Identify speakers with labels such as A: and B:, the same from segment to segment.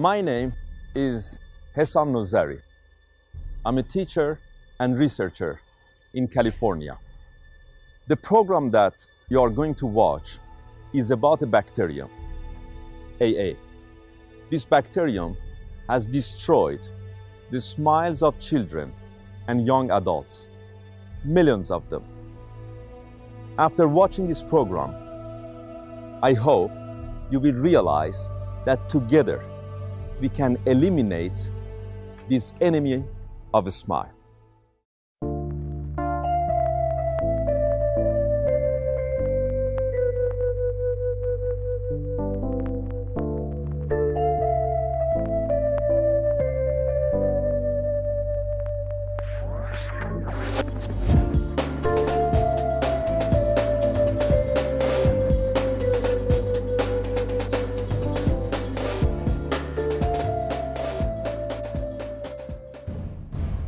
A: My name is Hessam Nowzari. I'm a teacher and researcher in California. The program that you are going to watch is about a bacterium, AA. This bacterium has destroyed the smiles of children and young adults, millions of them. After watching this program, I hope you will realize that together we can eliminate this enemy of a smile.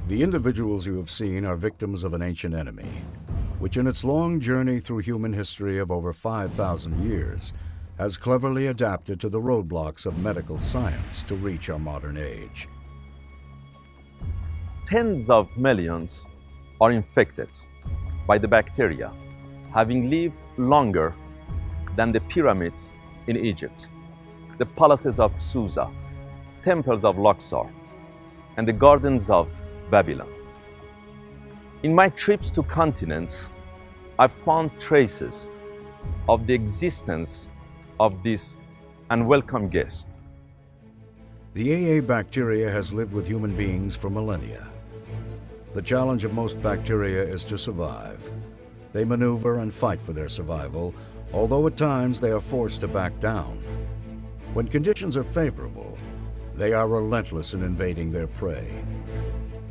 B: The individuals you have seen are victims of an ancient enemy, which in its long journey through human history of over 5,000 years has cleverly adapted to the roadblocks of medical science to reach our modern age.
A: Tens of millions are infected by the bacteria, having lived longer than the pyramids in Egypt, the palaces of Susa, temples of Luxor, and the gardens of Babylon. In my trips to continents, I've found traces of the existence of this unwelcome guest.
B: The AA bacteria has lived with human beings for millennia. The challenge of most bacteria is to survive. They maneuver and fight for their survival, although at times they are forced to back down. When conditions are favorable, they are relentless in invading their prey.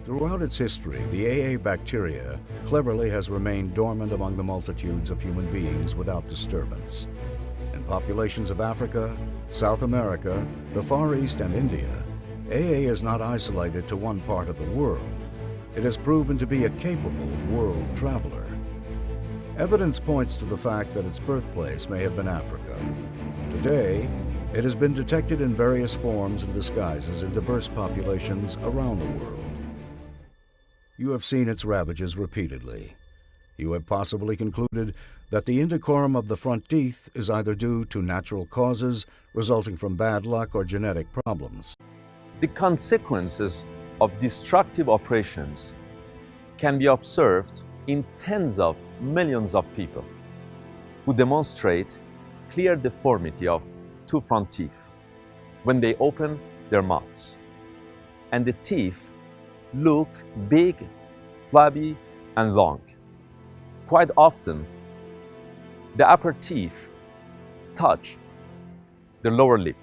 B: Throughout its history, the AA bacteria cleverly has remained dormant among the multitudes of human beings without disturbance. In populations of Africa, South America, the Far East, and India, AA is not isolated to one part of the world. It has proven to be a capable world traveler. Evidence points to the fact that its birthplace may have been Africa. Today, it has been detected in various forms and disguises in diverse populations around the world. You have seen its ravages repeatedly. You have possibly concluded that the indecorum of the front teeth is either due to natural causes resulting from bad luck or genetic problems.
A: The consequences of destructive operations can be observed in tens of millions of people who demonstrate clear deformity of two front teeth when they open their mouths, and the teeth look big, flabby, and long. Quite often, the upper teeth touch the lower lip.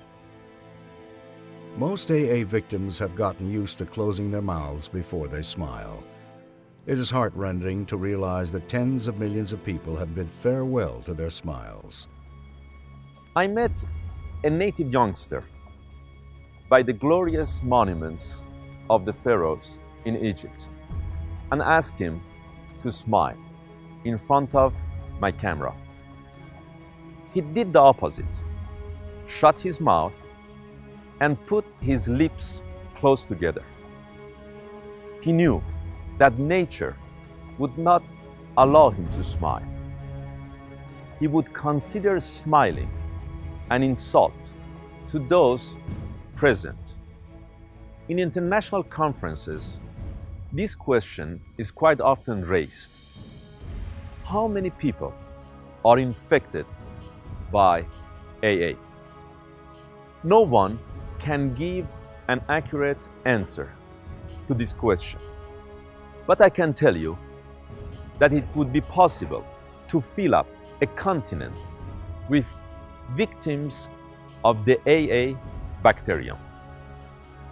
B: Most AA victims have gotten used to closing their mouths before they smile. It is heart-rending to realize that tens of millions of people have bid farewell to their smiles.
A: I met a native youngster by the glorious monuments of the pharaohs in Egypt and asked him to smile in front of my camera. He did the opposite, shut his mouth and put his lips close together. He knew that nature would not allow him to smile. He would consider smiling an insult to those present. In international conferences, this question is quite often raised. How many people are infected by AA? No one can give an accurate answer to this question. But I can tell you that it would be possible to fill up a continent with victims of the AA bacterium.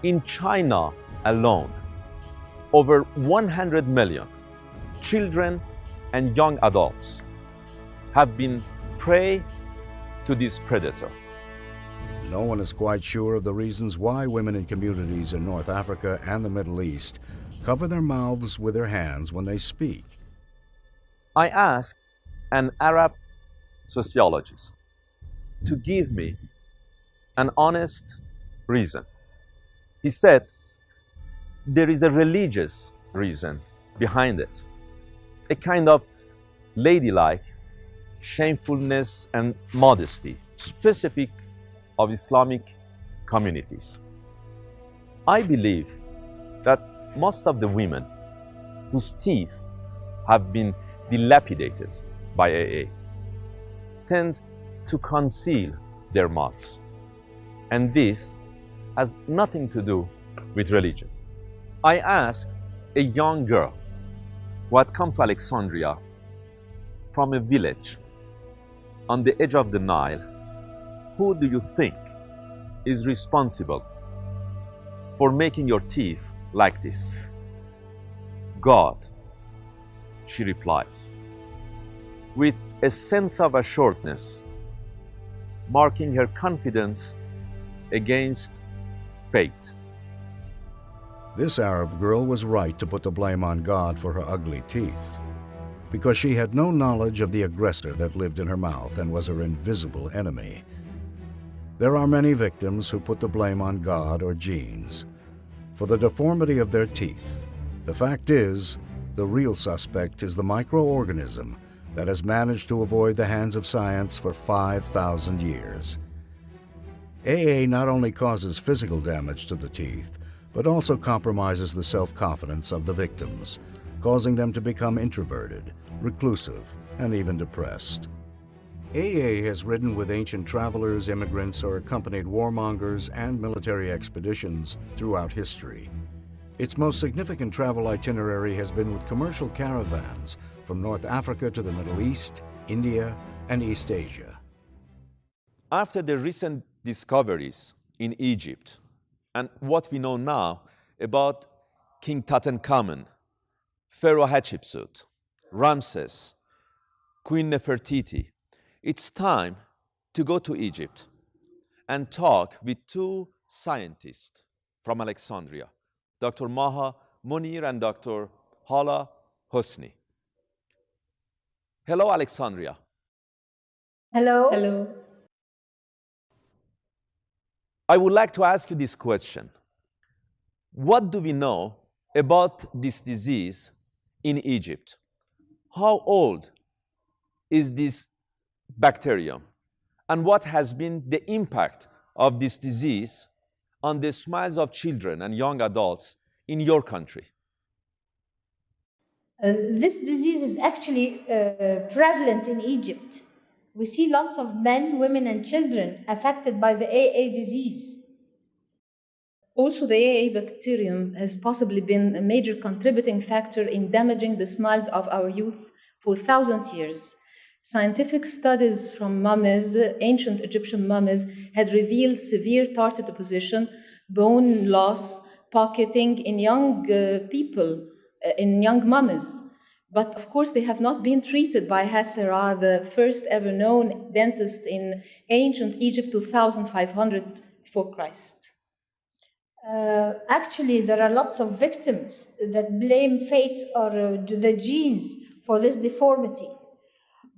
A: In China alone, over 100 million children and young adults have been prey to this predator.
B: No one is quite sure of the reasons why women in communities in North Africa and the Middle East cover their mouths with their hands when they speak.
A: I asked an Arab sociologist to give me an honest reason. He said there is a religious reason behind it, a kind of ladylike shamefulness and modesty specific of Islamic communities. I believe that most of the women whose teeth have been dilapidated by AA tend to conceal their mouths. And this has nothing to do with religion. I asked a young girl who had come to Alexandria from a village on the edge of the Nile, who do you think is responsible for making your teeth like this? God, she replies, with a sense of assuredness, marking her confidence against fate.
B: This Arab girl was right to put the blame on God for her ugly teeth, because she had no knowledge of the aggressor that lived in her mouth and was her invisible enemy. There are many victims who put the blame on God or genes for the deformity of their teeth. The fact is, the real suspect is the microorganism that has managed to avoid the hands of science for 5,000 years. AA not only causes physical damage to the teeth, but also compromises the self-confidence of the victims, causing them to become introverted, reclusive, and even depressed. AA has ridden with ancient travelers, immigrants, or accompanied warmongers and military expeditions throughout history. Its most significant travel itinerary has been with commercial caravans from North Africa to the Middle East, India, and East Asia.
A: After the recent discoveries in Egypt and what we know now about King Tutankhamun, Pharaoh Hatshepsut, Ramses, Queen Nefertiti, it's time to go to Egypt and talk with two scientists from Alexandria, Dr. Maha Munir and Dr. Hala Hosni. Hello, Alexandria.
C: Hello.
D: Hello.
A: I would like to ask you this question. What do we know about this disease in Egypt? How old is this bacterium? And what has been the impact of this disease on the smiles of children and young adults in your country?
C: This disease is actually prevalent in Egypt. We see lots of men, women, and children affected by the AA disease.
D: Also, the AA bacterium has possibly been a major contributing factor in damaging the smiles of our youth for thousands of years. Scientific studies from mummies, ancient Egyptian mummies, had revealed severe tartar deposition, bone loss, pocketing in young people, in young mummies. But of course, they have not been treated by Hessam, the first ever known dentist in ancient Egypt, 2500 before Christ.
C: Actually, there are lots of victims that blame fate or the genes for this deformity.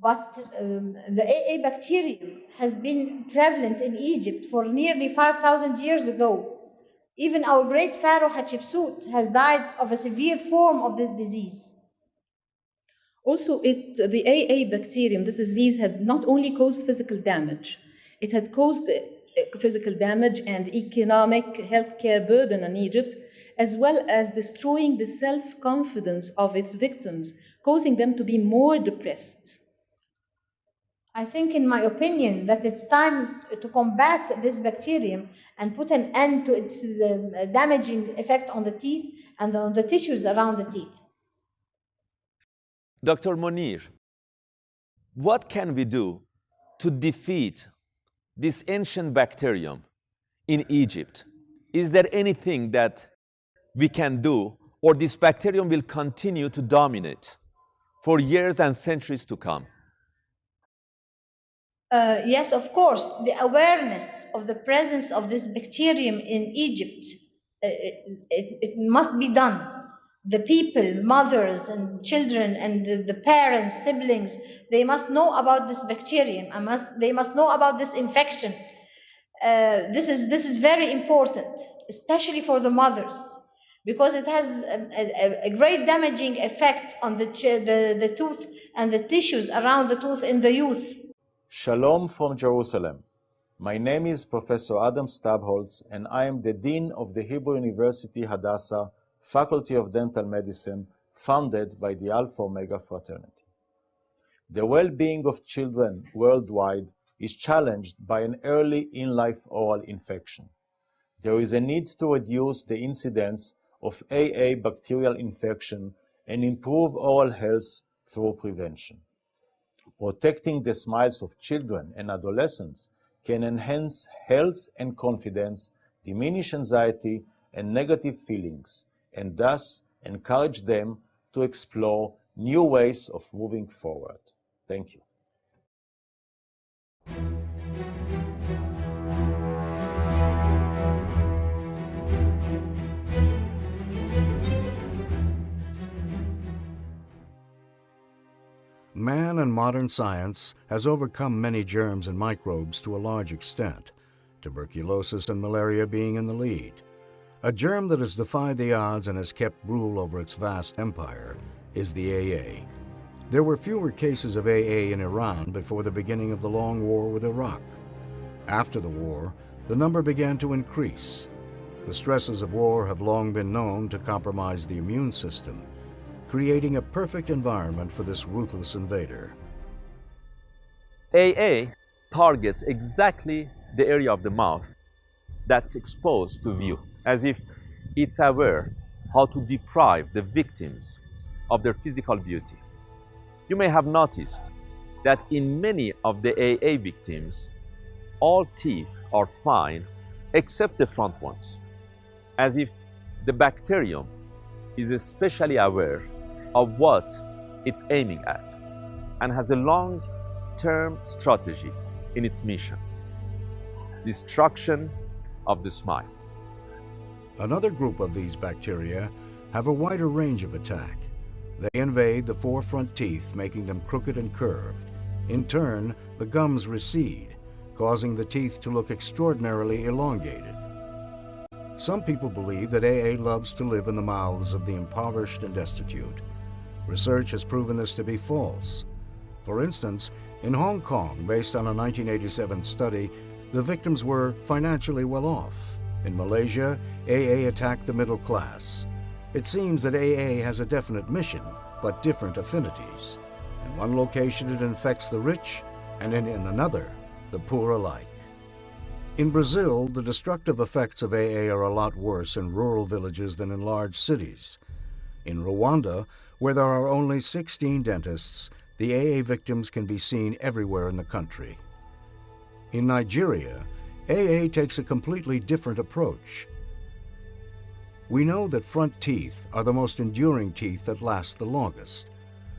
C: But the AA bacterium has been prevalent in Egypt for nearly 5,000 years ago. Even our great pharaoh Hatshepsut has died of a severe form of this disease.
D: Also, the AA bacterium, this disease, had not only caused physical damage, it had caused physical damage and economic healthcare burden on Egypt, as well as destroying the self-confidence of its victims, causing them to be more depressed.
C: I think, in my opinion, that it's time to combat this bacterium and put an end to its damaging effect on the teeth and on the tissues around the teeth.
A: Dr. Munir, what can we do to defeat this ancient bacterium in Egypt? Is there anything that we can do, or this bacterium will continue to dominate for years and centuries to come?
C: Yes, of course. The awareness of the presence of this bacterium in Egypt, it must be done. The people, mothers and children and the parents, siblings, they must know about this bacterium. They must know about this infection. This is very important, especially for the mothers, because it has a great damaging effect on the tooth and the tissues around the tooth in the youth.
E: Shalom from Jerusalem. My name is Professor Adam Stabholz, and I am the Dean of the Hebrew University Hadassah Faculty of Dental Medicine, founded by the Alpha Omega Fraternity. The well-being of children worldwide is challenged by an early in-life oral infection. There is a need to reduce the incidence of AA bacterial infection and improve oral health through prevention. Protecting the smiles of children and adolescents can enhance health and confidence, diminish anxiety and negative feelings, and thus encourage them to explore new ways of moving forward. Thank you.
B: Man and modern science has overcome many germs and microbes to a large extent, tuberculosis and malaria being in the lead. A germ that has defied the odds and has kept rule over its vast empire is the AA. There were fewer cases of AA in Iran before the beginning of the long war with Iraq. After the war, the number began to increase. The stresses of war have long been known to compromise the immune system, creating a perfect environment for this ruthless invader.
A: AA targets exactly the area of the mouth that's exposed to view, as if it's aware how to deprive the victims of their physical beauty. You may have noticed that in many of the AA victims, all teeth are fine except the front ones, as if the bacterium is especially aware of what it's aiming at and has a long-term strategy in its mission: destruction of the smile.
B: Another group of these bacteria have a wider range of attack. They invade the four front teeth, making them crooked and curved. In turn, the gums recede, causing the teeth to look extraordinarily elongated. Some people believe that AA loves to live in the mouths of the impoverished and destitute. Research has proven this to be false. For instance, in Hong Kong, based on a 1987 study, the victims were financially well off. In Malaysia, AA attacked the middle class. It seems that AA has a definite mission, but different affinities. In one location, it infects the rich, and in another, the poor alike. In Brazil, the destructive effects of AA are a lot worse in rural villages than in large cities. In Rwanda, where there are only 16 dentists, the AA victims can be seen everywhere in the country. In Nigeria, AA takes a completely different approach. We know that front teeth are the most enduring teeth that last the longest.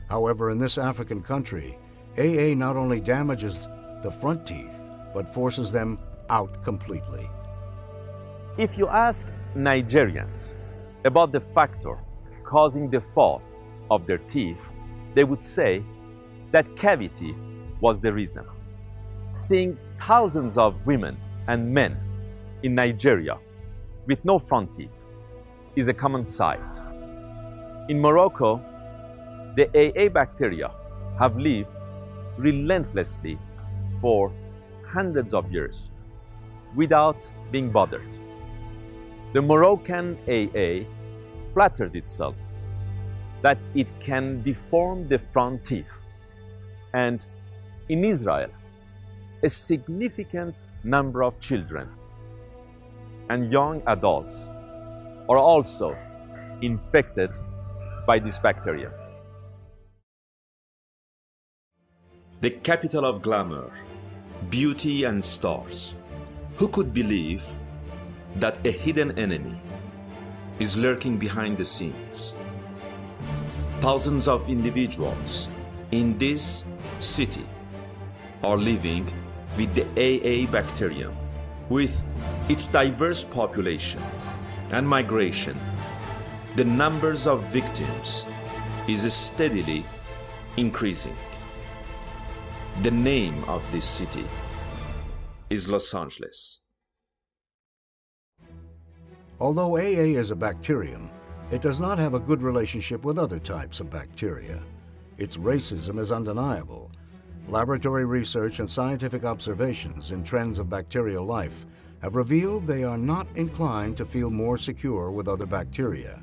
B: However, in this African country, AA not only damages the front teeth, but forces them out completely.
A: If you ask Nigerians about the factor causing the fall of their teeth, they would say that cavity was the reason. Seeing thousands of women and men in Nigeria with no front teeth is a common sight. In Morocco, the AA bacteria have lived relentlessly for hundreds of years without being bothered. The Moroccan AA flatters itself that it can deform the front teeth. And in Israel, a significant number of children and young adults are also infected by this bacterium. The capital of glamour, beauty and stars. Who could believe that a hidden enemy is lurking behind the scenes? Thousands of individuals in this city are living with the AA bacterium. With its diverse population and migration, the numbers of victims is steadily increasing. The name of this city is Los Angeles.
B: Although AA is a bacterium, it does not have a good relationship with other types of bacteria. Its racism is undeniable. Laboratory research and scientific observations in trends of bacterial life have revealed they are not inclined to feel more secure with other bacteria.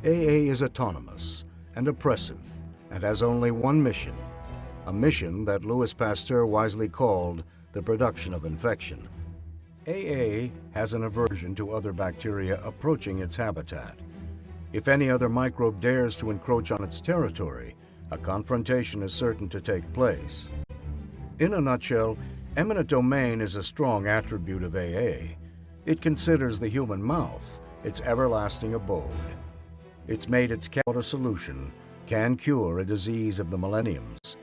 B: AA is autonomous and oppressive and has only one mission, a mission that Louis Pasteur wisely called the production of infection. AA has an aversion to other bacteria approaching its habitat. If any other microbe dares to encroach on its territory, a confrontation is certain to take place. In a nutshell, eminent domain is a strong attribute of AA. It considers the human mouth its everlasting abode. It's made its water solution can cure a disease of the millenniums.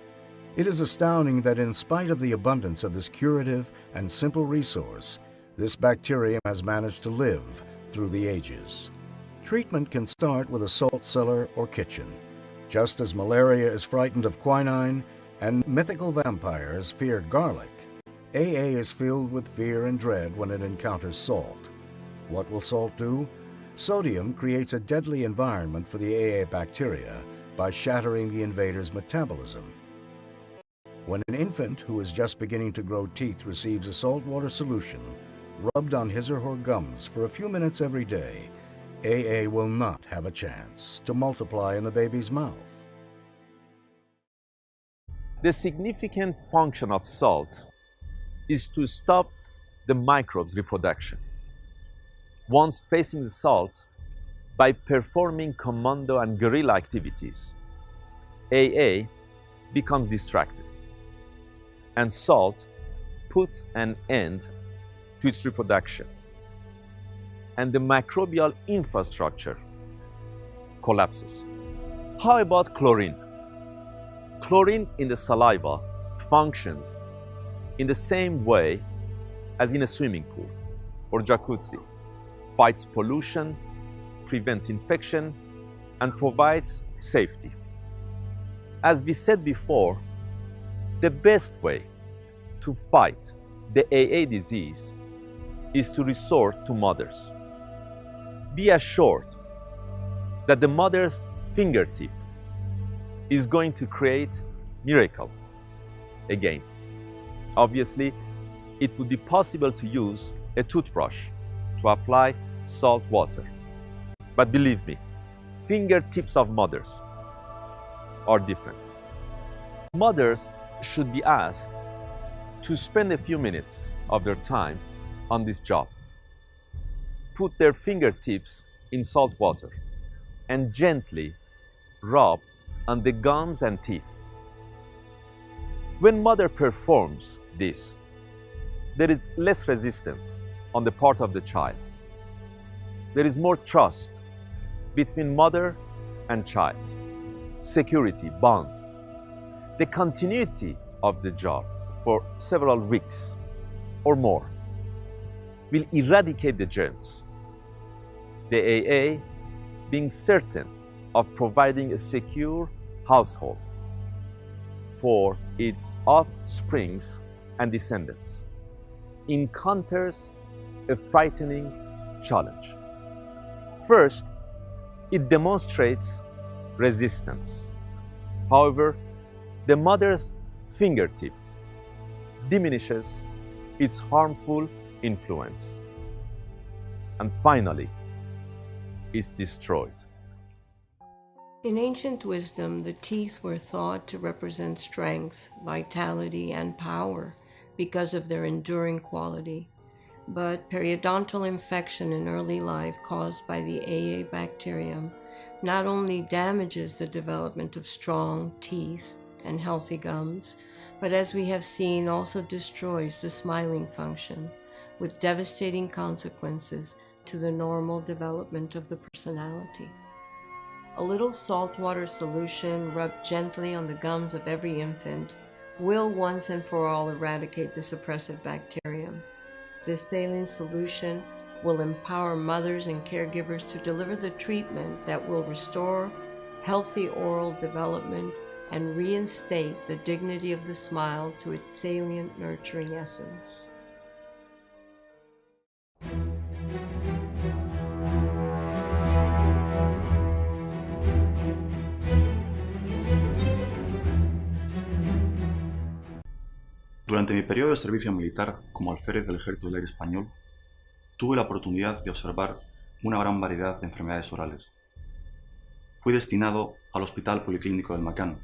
B: It is astounding that in spite of the abundance of this curative and simple resource, this bacterium has managed to live through the ages. Treatment can start with a salt cellar or kitchen. Just as malaria is frightened of quinine and mythical vampires fear garlic, AA is filled with fear and dread when it encounters salt. What will salt do? Sodium creates a deadly environment for the AA bacteria by shattering the invader's metabolism. When an infant who is just beginning to grow teeth receives a saltwater solution rubbed on his or her gums for a few minutes every day, AA will not have a chance to multiply in the baby's mouth.
A: The significant function of salt is to stop the microbes' reproduction. Once facing the salt, by performing commando and guerrilla activities, AA becomes distracted, and salt puts an end to its reproduction, and the microbial infrastructure collapses. How about chlorine? Chlorine in the saliva functions in the same way as in a swimming pool or jacuzzi, fights pollution, prevents infection, and provides safety. As we said before, the best way to fight the AA disease is to resort to mothers. Be assured that the mother's fingertip is going to create miracle again. Obviously, it would be possible to use a toothbrush to apply salt water. But believe me, fingertips of mothers are different. Mothers should be asked to spend a few minutes of their time on this job. Put their fingertips in salt water and gently rub on the gums and teeth. When mother performs this, there is less resistance on the part of the child. There is more trust between mother and child, security, bond. The continuity of the job for several weeks or more will eradicate the germs. The AA being certain of providing a secure household for its offsprings and descendants encounters a frightening challenge. First, it demonstrates resistance. However, the mother's fingertip diminishes its harmful influence. And finally, is destroyed.
F: In ancient wisdom, the teeth were thought to represent strength, vitality, and power because of their enduring quality. But periodontal infection in early life caused by the AA bacterium not only damages the development of strong teeth and healthy gums, but as we have seen, also destroys the smiling function, with devastating consequences to the normal development of the personality. A little saltwater solution rubbed gently on the gums of every infant will once and for all eradicate this oppressive bacterium. This saline solution will empower mothers and caregivers to deliver the treatment that will restore healthy oral development and reinstate the dignity of the smile to its salient, nurturing essence.
G: Durante mi periodo de servicio militar como alférez del Ejército del Aire Español, tuve la oportunidad de observar una gran variedad de enfermedades orales. Fui destinado al Hospital Policlínico del Macán,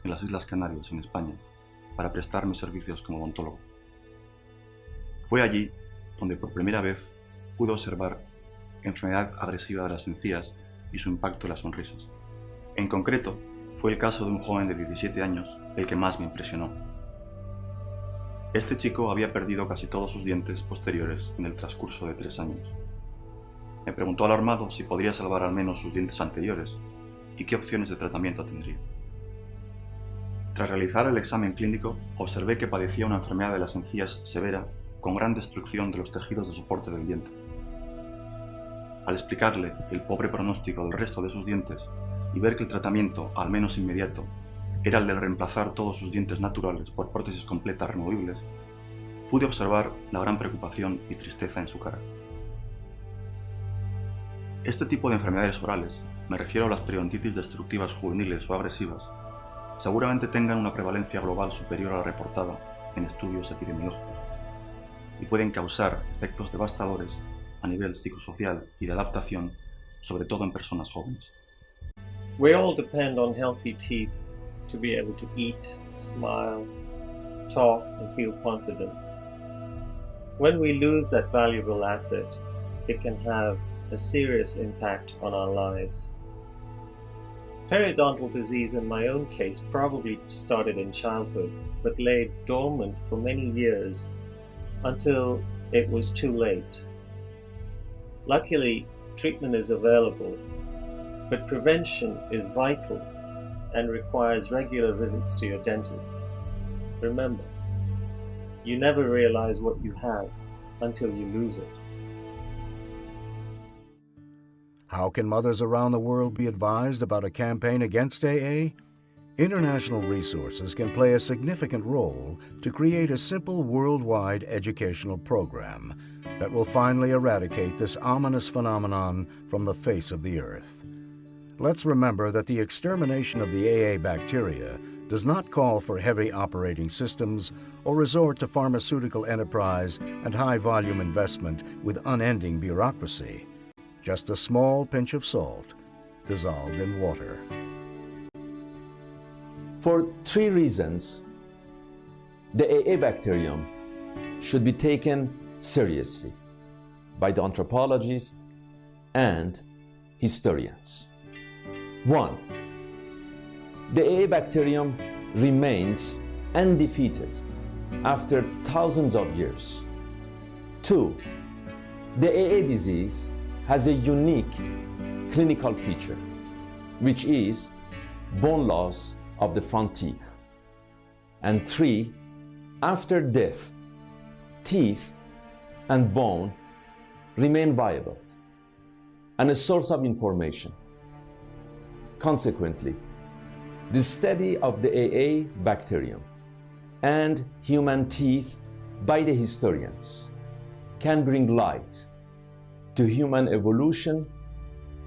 G: en las Islas Canarias, en España, para prestar mis servicios como odontólogo. Fue allí donde por primera vez pude observar enfermedad agresiva de las encías y su impacto en las sonrisas. En concreto, fue el caso de un joven de 17 años el que más me impresionó. Este chico había perdido casi todos sus dientes posteriores en el transcurso de 3 años. Me preguntó alarmado si podría salvar al menos sus dientes anteriores y qué opciones de tratamiento tendría. Tras realizar el examen clínico, observé que padecía una enfermedad de las encías severa con gran destrucción de los tejidos de soporte del diente. Al explicarle el pobre pronóstico del resto de sus dientes y ver que el tratamiento, al menos inmediato, era el de reemplazar todos sus dientes naturales por prótesis completas removibles, pude observar la gran preocupación y tristeza en su cara. Este tipo de enfermedades orales, me refiero a las periodontitis destructivas juveniles o agresivas, seguramente tengan una prevalencia global superior a la reportada en estudios epidemiológicos y pueden causar efectos devastadores a nivel psicosocial y de adaptación, sobre todo en personas jóvenes.
H: We all depend on healthy teeth to be able to eat, smile, talk, and feel confident. When we lose that valuable asset, it can have a serious impact on our lives. Periodontal disease in my own case probably started in childhood, but lay dormant for many years until it was too late. Luckily, treatment is available, but prevention is vital and requires regular visits to your dentist. Remember, you never realize what you have until you lose it.
B: How can mothers around the world be advised about a campaign against AA? International resources can play a significant role to create a simple worldwide educational program that will finally eradicate this ominous phenomenon from the face of the earth. Let's remember that the extermination of the AA bacteria does not call for heavy operating systems or resort to pharmaceutical enterprise and high-volume investment with unending bureaucracy. Just a small pinch of salt dissolved in water.
A: For 3 reasons, the AA bacterium should be taken seriously by the anthropologists and historians. 1. The AA bacterium remains undefeated after thousands of years. 2. The AA disease has a unique clinical feature, which is bone loss of the front teeth. And 3, after death, teeth and bone remain viable and a source of information. Consequently, the study of the AA bacterium and human teeth by the historians can bring light to human evolution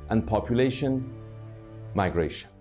A: and population migration.